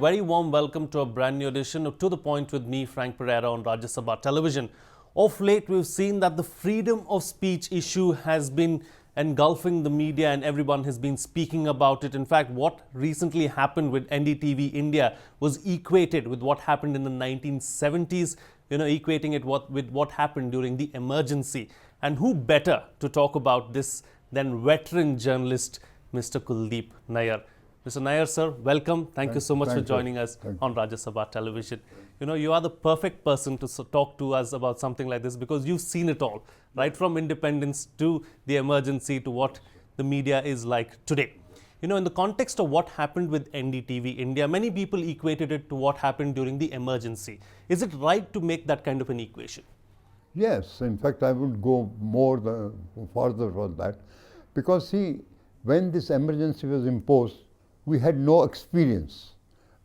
very warm welcome to a brand new edition of To The Point with me, Frank Pereira, on Rajya Sabha television. Of late, we've seen that the freedom of speech issue has been engulfing the media and everyone has been speaking about it. In fact, what recently happened with NDTV India was equated with what happened in the 1970s, equating it with what happened during the emergency. And who better to talk about this than veteran journalist Mr. Kuldip Nayar. Mr. Nayar, sir, welcome. Thank you so much for joining us on Rajya Sabha television. You are the perfect person to talk to us about something like this because you've seen it all, right from independence to the emergency to what the media is like today. In the context of what happened with NDTV India, many people equated it to what happened during the emergency. Is it right to make that kind of an equation? Yes, in fact, I would go further for that because see, when this emergency was imposed, we had no experience.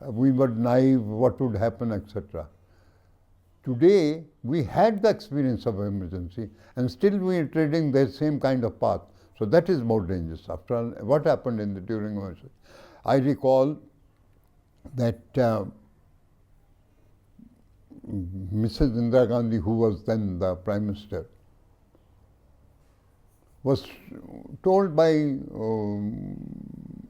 We were naive, what would happen, etc. Today, we had the experience of emergency and still we are treading the same kind of path. So that is more dangerous. After all, what happened during emergency? I recall that Mrs. Indira Gandhi, who was then the Prime Minister, was told by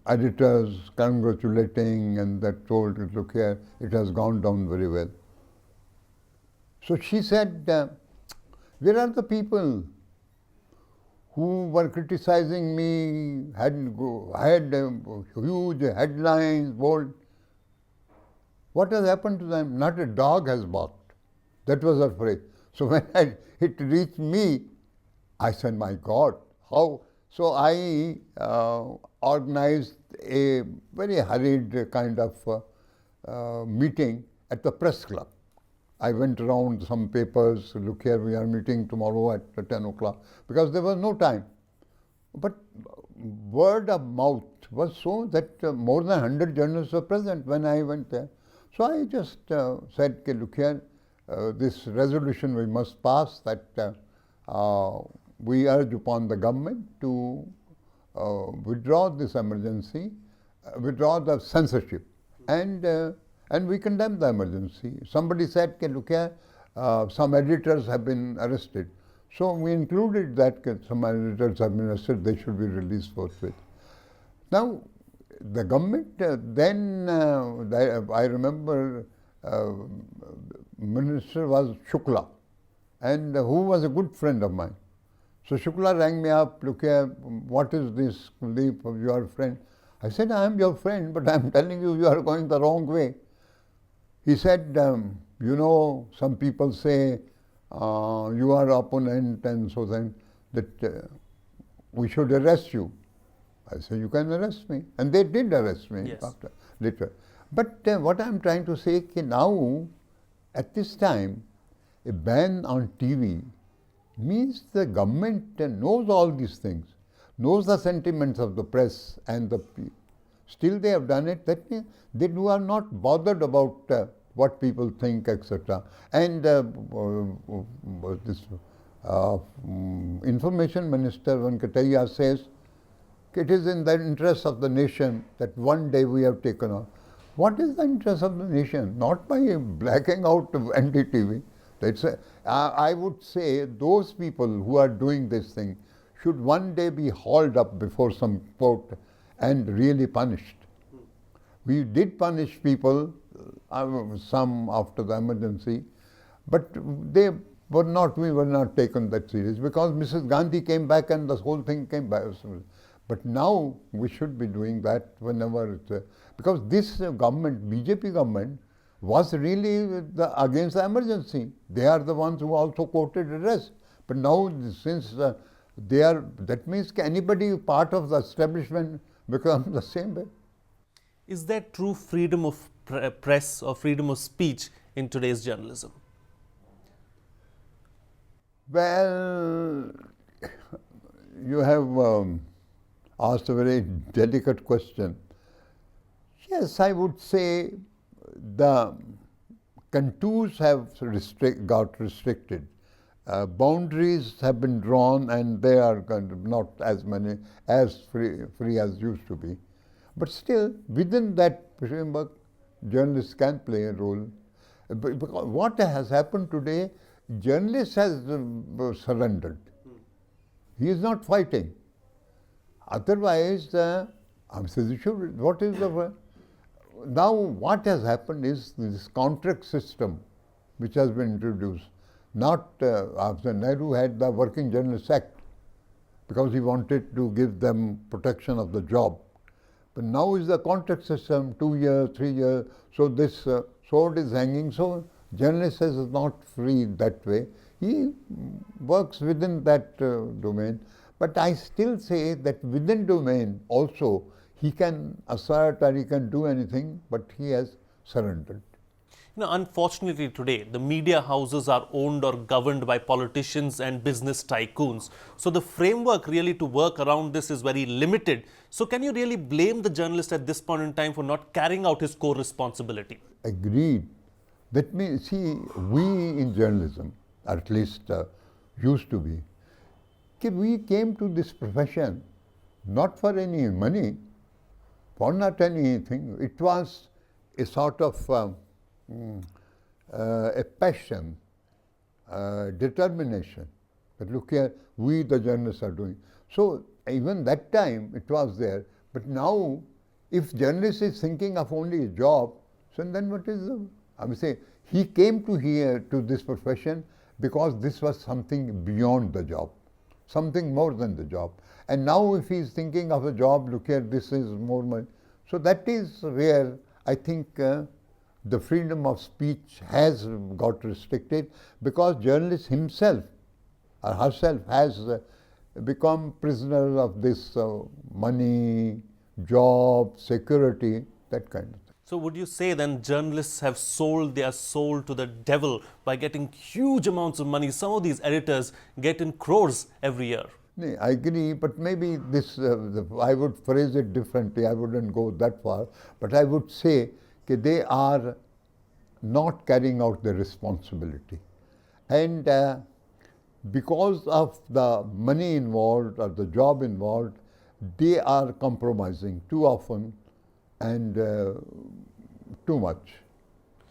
editors congratulating and that told, look here, it has gone down very well. So she said, where are the people who were criticizing me, had huge headlines, bold. What has happened to them? Not a dog has barked. That was her phrase. So when it reached me, I said, my God, how? So I organized a very hurried kind of meeting at the press club. I went around some papers, look here, we are meeting tomorrow at 10 o'clock, because there was no time. But word of mouth was so that more than 100 journalists were present when I went there. So I just said, okay, look here, this resolution we must pass that we urge upon the government to withdraw this emergency, withdraw the censorship, and we condemn the emergency. Somebody said, okay, look here, some editors have been arrested. So we included that some editors have been arrested, they should be released forthwith. Now, the government then, I remember Minister was Shukla, and who was a good friend of mine. So Shukla rang me up, look here, what is this, Kuldip, your friend? I said, I am your friend, but I am telling you, you are going the wrong way. He said, some people say you are opponent and so then that we should arrest you. I said, you can arrest me. And they did arrest me later. But what I am trying to say is now, at this time, a ban on TV means the government knows all these things, knows the sentiments of the press and the people. Still they have done it. That means they are not bothered about what people think, etc. And this Information Minister Venkatayya says, it is in the interest of the nation that one day we have taken on. What is the interest of the nation? Not by blacking out of NDTV. I would say those people who are doing this thing should one day be hauled up before some court and really punished. We did punish people, some after the emergency, but we were not taken that serious because Mrs. Gandhi came back and the whole thing came back. But now we should be doing that whenever it's because this government, BJP government, was really against the emergency. They are the ones who also quoted arrest. But now since they are, that means anybody part of the establishment becomes the same way. Is there true freedom of press or freedom of speech in today's journalism? Well, you have asked a very delicate question. Yes, I would say the contours have got restricted. Boundaries have been drawn and they are not as free as used to be. But still, within that framework, journalists can play a role. Because what has happened today, journalist has surrendered. He is not fighting. Otherwise, what is the... Now what has happened is this contract system which has been introduced. Not after Nehru had the Working Journalists Act because he wanted to give them protection of the job. But now is the contract system, 2 years, 3 years, so this sword is hanging, so journalist is not free that way. He works within that domain. But I still say that within domain also he can assert or he can do anything, but he has surrendered. Unfortunately today, the media houses are owned or governed by politicians and business tycoons. So the framework really to work around this is very limited. So can you really blame the journalist at this point in time for not carrying out his core responsibility? Agreed. That means, see, we in journalism, or at least used to be, we came to this profession not for any money, for not anything. It was a sort of a passion, determination. But look here, we the journalists are doing. So even that time it was there. But now, if journalist is thinking of only a job, so then what is the... I would say he came to here to this profession because this was something beyond the job, something more than the job. And now if he is thinking of a job, look here, this is more money. So that is where I think the freedom of speech has got restricted, because journalist himself or herself has become prisoner of this money, job, security, that kind of thing. So would you say then journalists have sold their soul to the devil by getting huge amounts of money? Some of these editors get in crores every year. I agree, but maybe this, I would phrase it differently. I wouldn't go that far, but I would say that they are not carrying out their responsibility. And because of the money involved or the job involved, they are compromising too often and too much.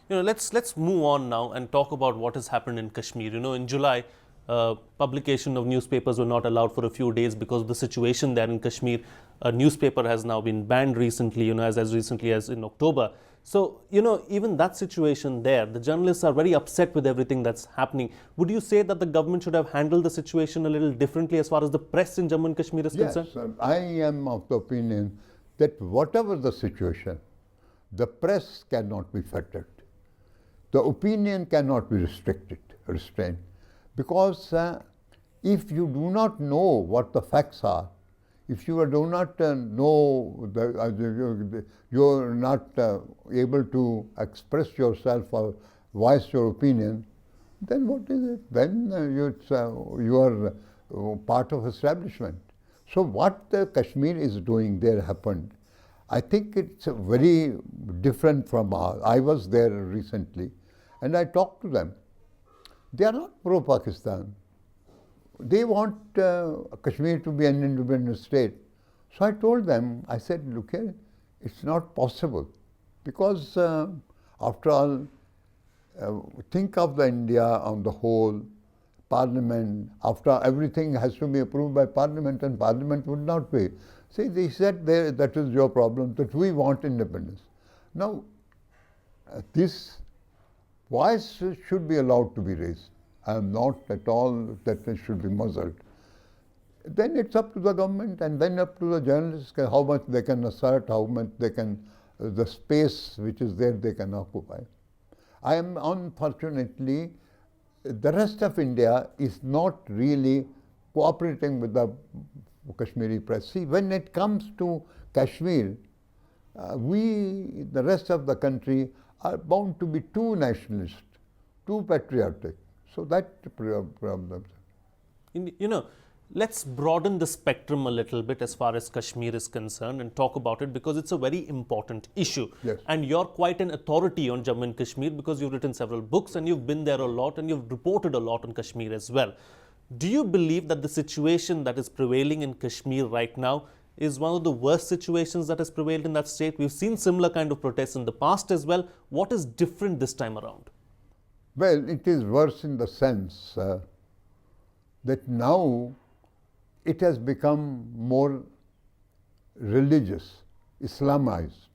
Let's move on now and talk about what has happened in Kashmir. In July, publication of newspapers were not allowed for a few days because of the situation there in Kashmir. A newspaper has now been banned recently, as recently as in October. So, even that situation there, the journalists are very upset with everything that's happening. Would you say that the government should have handled the situation a little differently as far as the press in Jammu and Kashmir is concerned? Yes, I am of the opinion that whatever the situation, the press cannot be fettered. The opinion cannot be restrained. Because if you do not know what the facts are, if you do not know, you're not able to express yourself or voice your opinion, then what is it? Then you are part of establishment. So what Kashmir is doing there happened. I think it's very different from ours. I was there recently and I talked to them. They are not pro-Pakistan. They want Kashmir to be an independent state. So I told them, I said, look here, it's not possible. Because after all, think of the India on the whole, Parliament, after everything has to be approved by Parliament, and Parliament would not be. See, they said that is your problem, that we want independence. Now, this voice should be allowed to be raised. I am not at all that it should be muzzled. Then it's up to the government and then up to the journalists how much they can assert, how much they can, the space which is there they can occupy. I am unfortunately, the rest of India is not really cooperating with the Kashmiri press. See, when it comes to Kashmir, the rest of the country, are bound to be too nationalist, too patriotic. So that problem. Let's broaden the spectrum a little bit as far as Kashmir is concerned and talk about it, because it's a very important issue. Yes. And you're quite an authority on Jammu and Kashmir because you've written several books and you've been there a lot and you've reported a lot on Kashmir as well. Do you believe that the situation that is prevailing in Kashmir right now is one of the worst situations that has prevailed in that state? We've seen similar kind of protests in the past as well. What is different this time around? Well, it is worse in the sense that now it has become more religious, Islamized.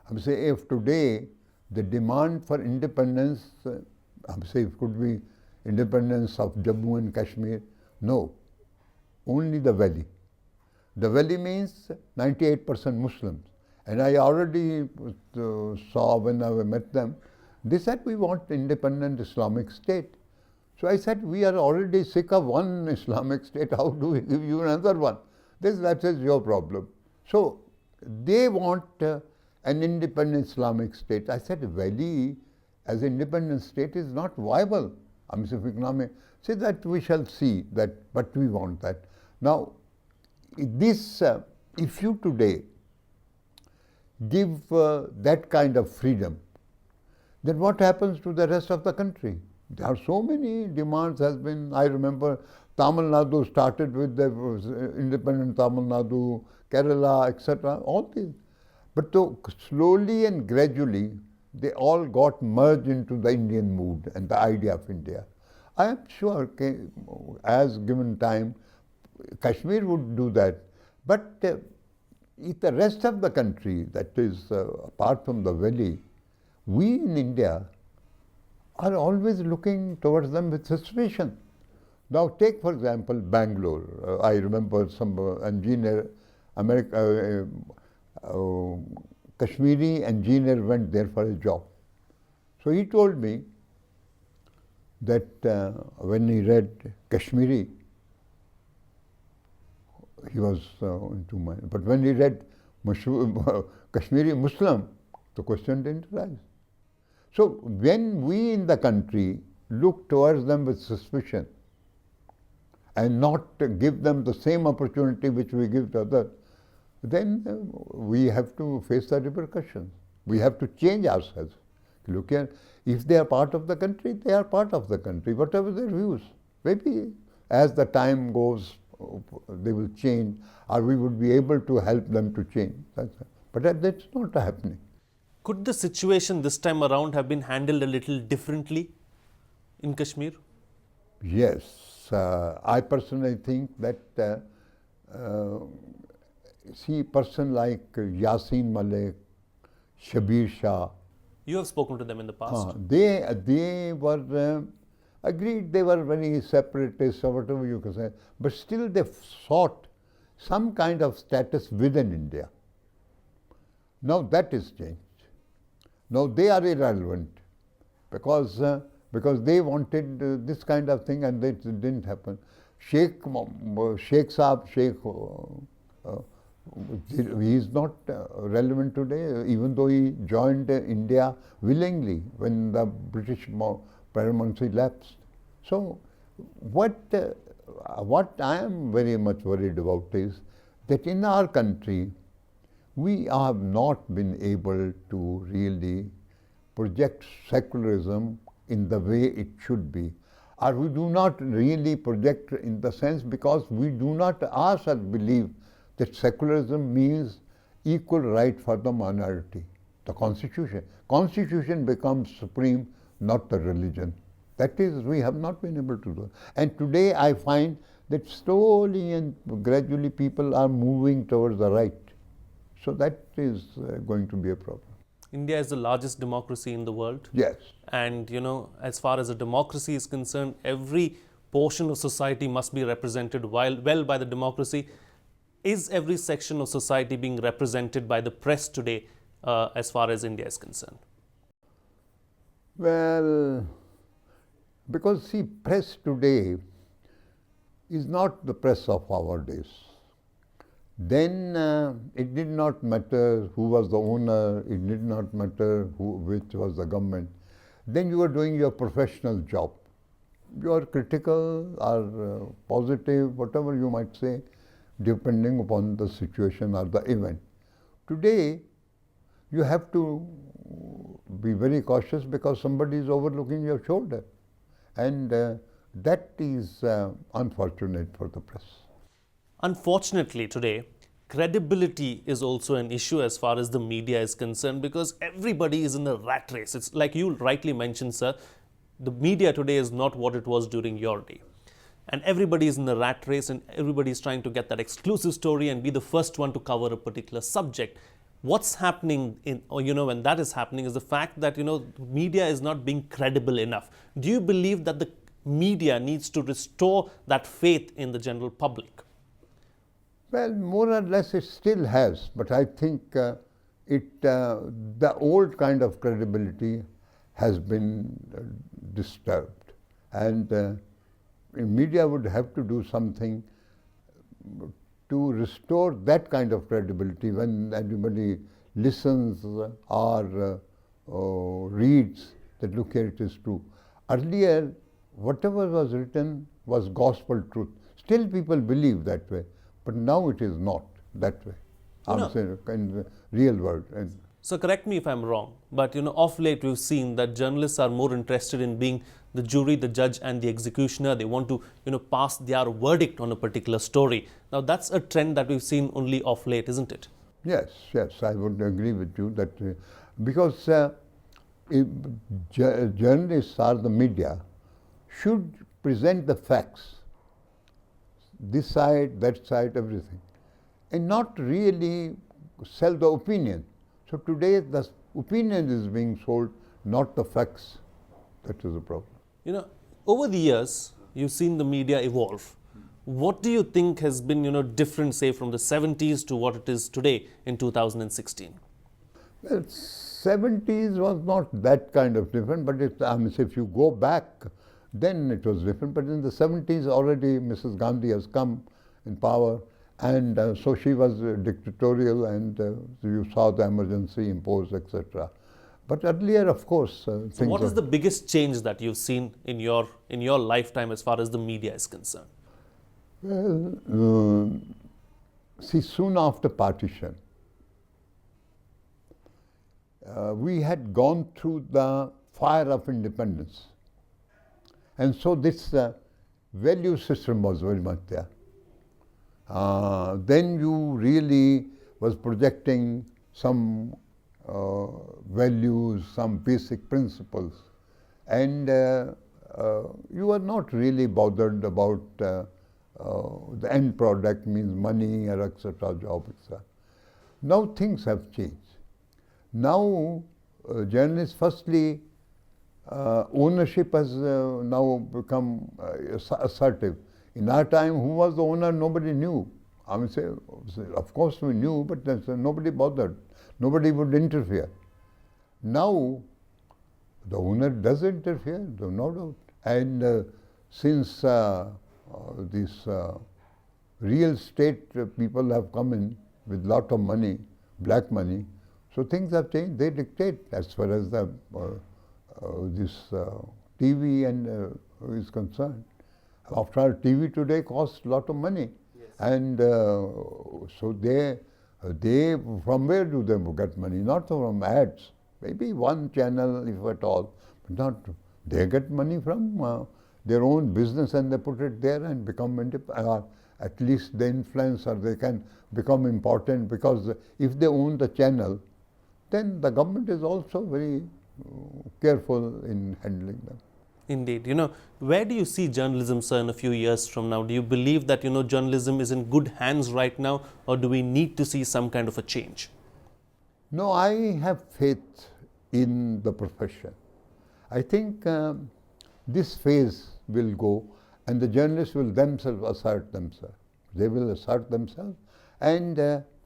I would say if today the demand for independence, I would say it could be independence of Jammu and Kashmir, no, only the valley. The valley means 98% Muslims. And I already saw when I met them, they said we want independent Islamic state. So I said, we are already sick of one Islamic state, how do we give you another one? That is your problem. So they want an independent Islamic state. I said, Valley as an independent state is not viable. I mean, if economic, say that we shall see that, but we want that. Now, this, if you today give that kind of freedom, then what happens to the rest of the country? There are so many demands has been, I remember Tamil Nadu started with the independent Tamil Nadu, Kerala, etc., all these. But slowly and gradually, they all got merged into the Indian mood and the idea of India. I am sure, as given time, Kashmir would do that. But if the rest of the country, that is apart from the valley, we in India are always looking towards them with suspicion. Now take for example Bangalore. I remember some engineer, Kashmiri engineer went there for a job. So he told me that when he read Kashmiri, he was into my, but when he read Kashmiri Muslim, the question didn't arise. So when we in the country look towards them with suspicion and not give them the same opportunity which we give to others, then we have to face the repercussions. We have to change ourselves. Look here, if they are part of the country, they are part of the country, whatever their views. Maybe as the time goes, they will change, or we would be able to help them to change. But that's not happening. Could the situation this time around have been handled a little differently in Kashmir? Yes, I personally think that see person like Yasin Malik, Shabir Shah. You have spoken to them in the past. They were agreed they were very separatist or whatever you can say, but still they sought some kind of status within India. Now that is changed. Now they are irrelevant because they wanted this kind of thing and it didn't happen. Sheikh Saab, he is not relevant today, even though he joined India willingly when the British paramountcy lapsed. So what I am very much worried about is that in our country, we have not been able to really project secularism in the way it should be. Or we do not really project in the sense because we do not ourselves believe that secularism means equal right for the minority. The Constitution. Constitution becomes supreme, not the religion. That is, we have not been able to do. And today I find that slowly and gradually people are moving towards the right. So that is going to be a problem. India is the largest democracy in the world. Yes. And, as far as a democracy is concerned, every portion of society must be represented well by the democracy. Is every section of society being represented by the press today as far as India is concerned? Well, because see, press today is not the press of our days. Then it did not matter who was the owner, it did not matter which was the government. Then you were doing your professional job. You are critical or positive, whatever you might say, depending upon the situation or the event. Today, you have to be very cautious because somebody is overlooking your shoulder. And that is unfortunate for the press. Unfortunately, today, credibility is also an issue as far as the media is concerned, because everybody is in a rat race. It's like you rightly mentioned, sir, the media today is not what it was during your day. And everybody is in the rat race, and everybody is trying to get that exclusive story and be the first one to cover a particular subject. What's happening when that is happening is the fact that, media is not being credible enough. Do you believe that the media needs to restore that faith in the general public? Well, more or less it still has, but I think the old kind of credibility has been disturbed, and media would have to do something to restore that kind of credibility when everybody listens or reads that, look here, it is true. Earlier, whatever was written was gospel truth. Still people believe that way, but now it is not that way. I'm saying in the real world. So correct me if I'm wrong, but of late we've seen that journalists are more interested in being the jury, the judge and the executioner. They want to pass their verdict on a particular story. Now that's a trend that we've seen only of late, isn't it? Yes, I would agree with you that because journalists or the media should present the facts, this side, that side, everything, and not really sell the opinion. So today the opinion is being sold, not the facts. That is the problem. Over the years, you've seen the media evolve. What do you think has been, different, say, from the 70s to what it is today in 2016? Well, 70s was not that kind of different, but if you go back, then it was different. But in the 70s already Mrs. Gandhi has come in power, and so she was dictatorial, and you saw the emergency imposed, etc. But earlier, of course, so what is the biggest change that you've seen in your lifetime as far as the media is concerned? Well, see, soon after partition, we had gone through the fire of independence, and so this value system was very much there. Then you really was projecting some values, some basic principles, and you were not really bothered about the end product, means money or etc., job, etc. Now things have changed. Now journalists, firstly, ownership has now become assertive. In our time, who was the owner? Nobody knew. I mean, of course we knew, but nobody bothered. Nobody would interfere. Now, the owner does interfere, no doubt. And since these real estate people have come in with lot of money, black money, so things have changed. They dictate as far as the this TV and is concerned. After all, TV today costs a lot of money, yes. And so they from where do they get money? Not from ads. Maybe one channel, if at all, but not. They get money from their own business, and they put it there and become at least they influence, or they can become important, because if they own the channel, then the government is also very careful in handling them. Indeed. Where do you see journalism, sir, in a few years from now? Do you believe that, journalism is in good hands right now, or do we need to see some kind of a change? No, I have faith in the profession. I think this phase will go, and the journalists will themselves assert themselves. They will assert themselves, and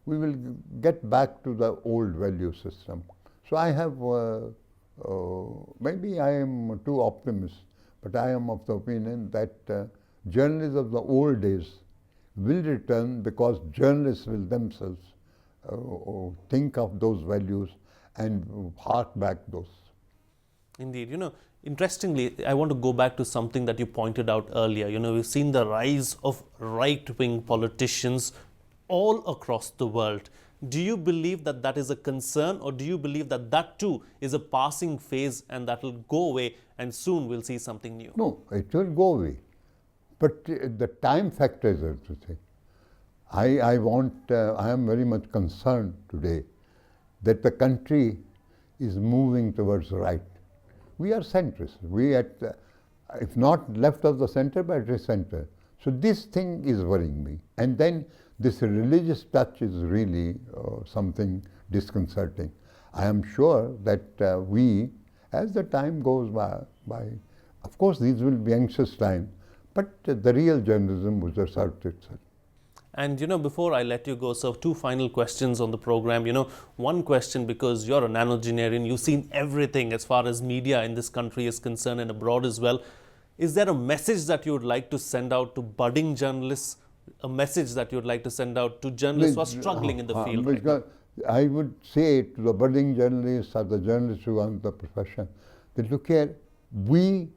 we will get back to the old value system. So I have maybe I am too optimistic, but I am of the opinion that journalists of the old days will return, because journalists will themselves think of those values and hark back those. Indeed. Interestingly, I want to go back to something that you pointed out earlier. We've seen the rise of right-wing politicians all across the world. Do you believe that that is a concern, or do you believe that that too is a passing phase and that will go away and soon we'll see something new? No, it will go away. But the time factor is everything. I am very much concerned today that the country is moving towards right. We are centrists. We if not left of the center, but at the center. So this thing is worrying me. And then this religious touch is really something disconcerting. I am sure that we, as the time goes by, of course these will be anxious times, but the real journalism will assert itself. And before I let you go, sir, two final questions on the program. One question, because you're a nanogenarian, you've seen everything as far as media in this country is concerned and abroad as well. Is there a message that you would like to send out to budding journalists, a message that you would like to send out to journalists who are struggling in the field right now? I would say to the budding journalists or the journalists who are in the profession, that look here, we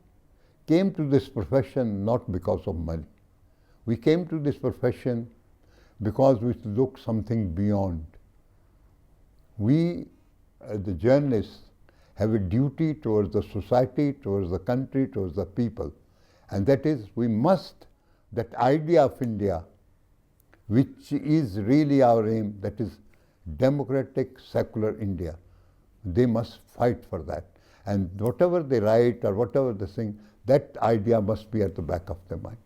came to this profession not because of money. We came to this profession because we look something beyond. We, the journalists, have a duty towards the society, towards the country, towards the people. And that is, we must, that idea of India, which is really our aim, that is democratic, secular India. They must fight for that. And whatever they write or whatever they sing, that idea must be at the back of their mind.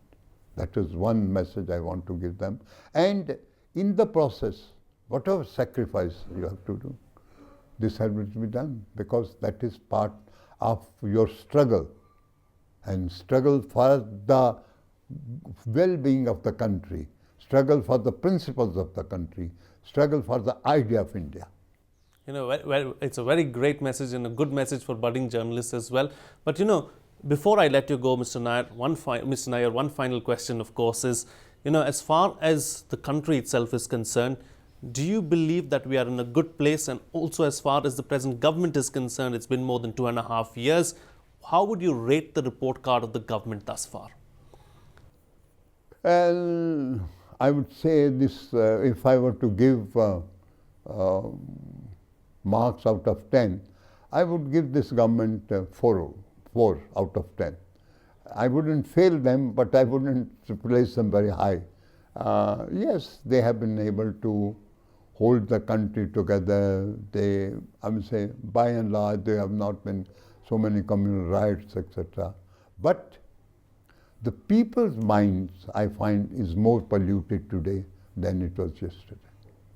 That is one message I want to give them. And in the process, whatever sacrifice you have to do, this has to be done, because that is part of your struggle, and struggle for the well-being of the country, struggle for the principles of the country, struggle for the idea of India. It's a very great message and a good message for budding journalists as well. But before I let you go, Mr. Nayar, one final question, of course, is, as far as the country itself is concerned, do you believe that we are in a good place? And also, as far as the present government is concerned, it's been more than 2.5 years. How would you rate the report card of the government thus far? Well, I would say this, if I were to give marks out of 10, I would give this government 4 out of 10. I wouldn't fail them, but I wouldn't place them very high. Yes, they have been able to hold the country together. I would say, by and large, there have not been so many communal riots, etc. But the people's minds, I find, is more polluted today than it was yesterday,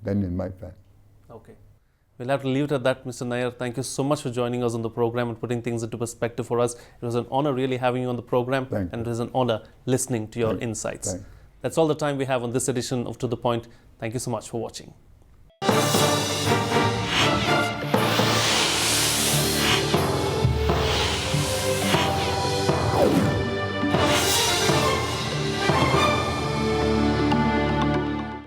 than in my time. Okay. We'll have to leave it at that, Mr. Nayar. Thank you so much for joining us on the program and putting things into perspective for us. It was an honor really having you on the program, and it was an honor listening to your insights. That's all the time we have on this edition of To The Point. Thank you so much for watching.